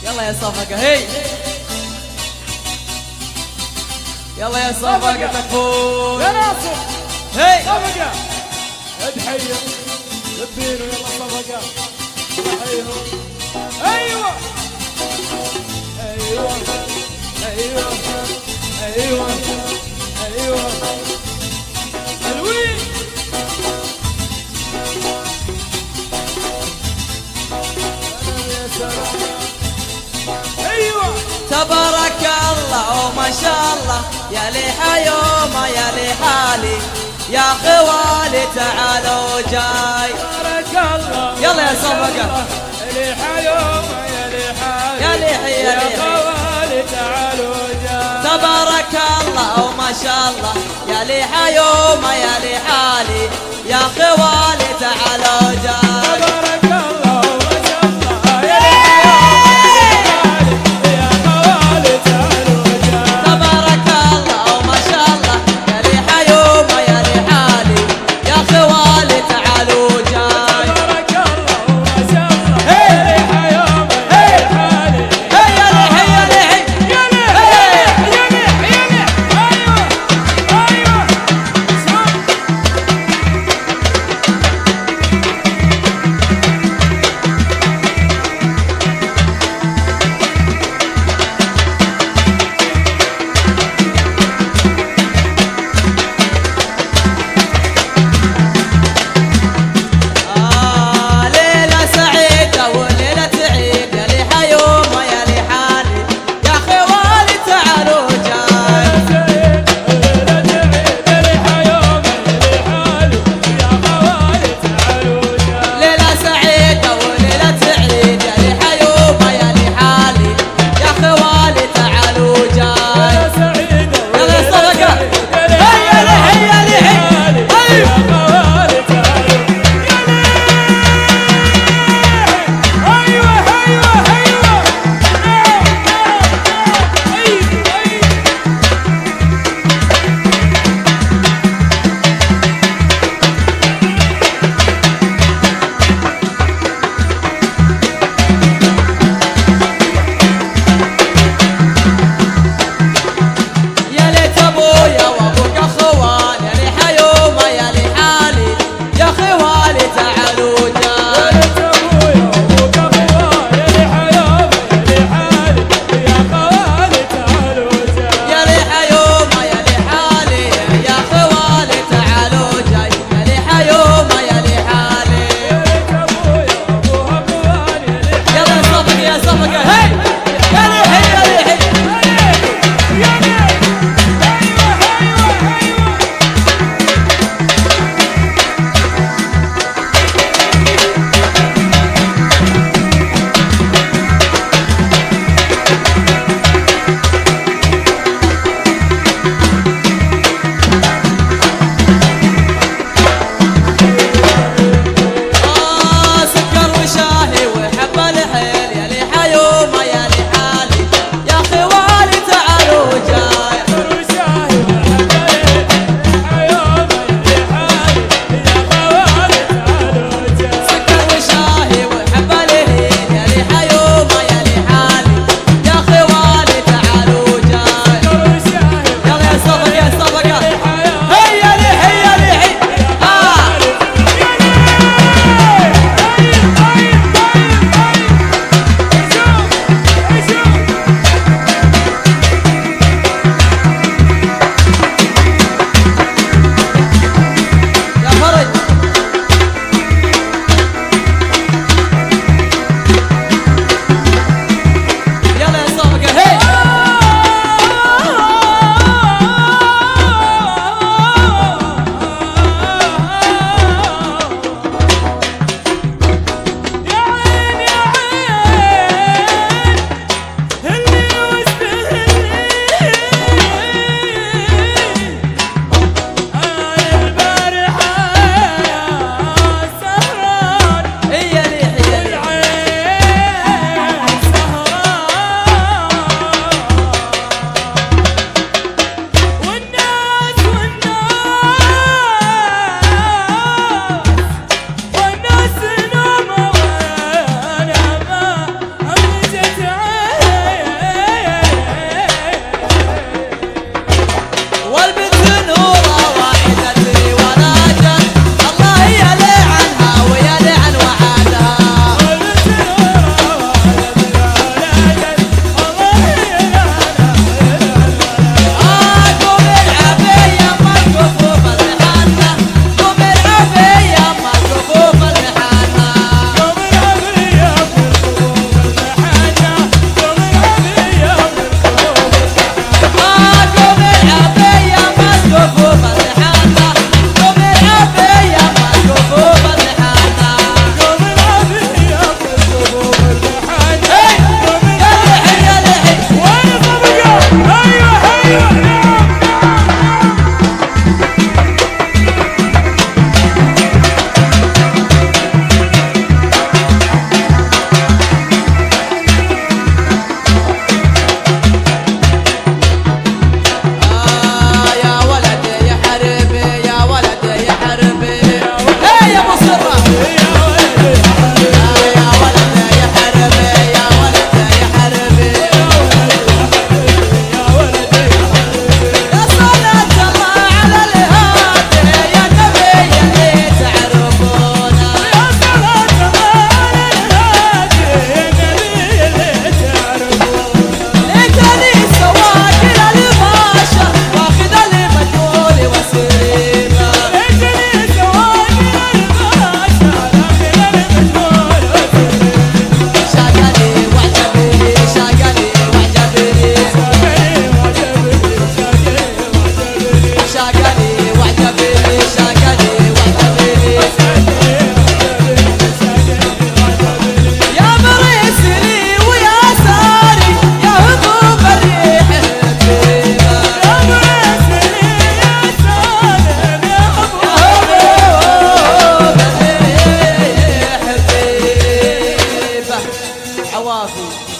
يلا يا صفقة هي، يلا يا صفقة تكفون يا ناصر. هي صفقة ادحيهم دبينوا يلا صفقة ادحيهم. ايوه ايوه ايوه ايوه ايوه حلوين. يا سلام. ايوه تبارك الله وما شاء الله، يا لي حيومه يا لي حالي، يا خوالي تعالوا جاي. تبارك الله. يلا يا صفقة. يا لي حيومه يا لي حالي، يا لي حي يا لي حي. خوالي تعالوا جاي. تبارك الله وما شاء الله، يا لي حيومه يا لي حالي، يا خوالي تعالوا جاي. تبارك الله وما شاء الله، يا لي حيومه يا خوالي تعالوا جاي. تبارك الله وما شاء الله، يا لي حيومه يا لي حالي، يا خوالي تعالوا جاي. تبارك الله وما شاء الله، يا لي حيومه يا لي حالي. هيا لي هيا لي هي. يا لي يا لي يا لي. ايوه ايوه. الصافي.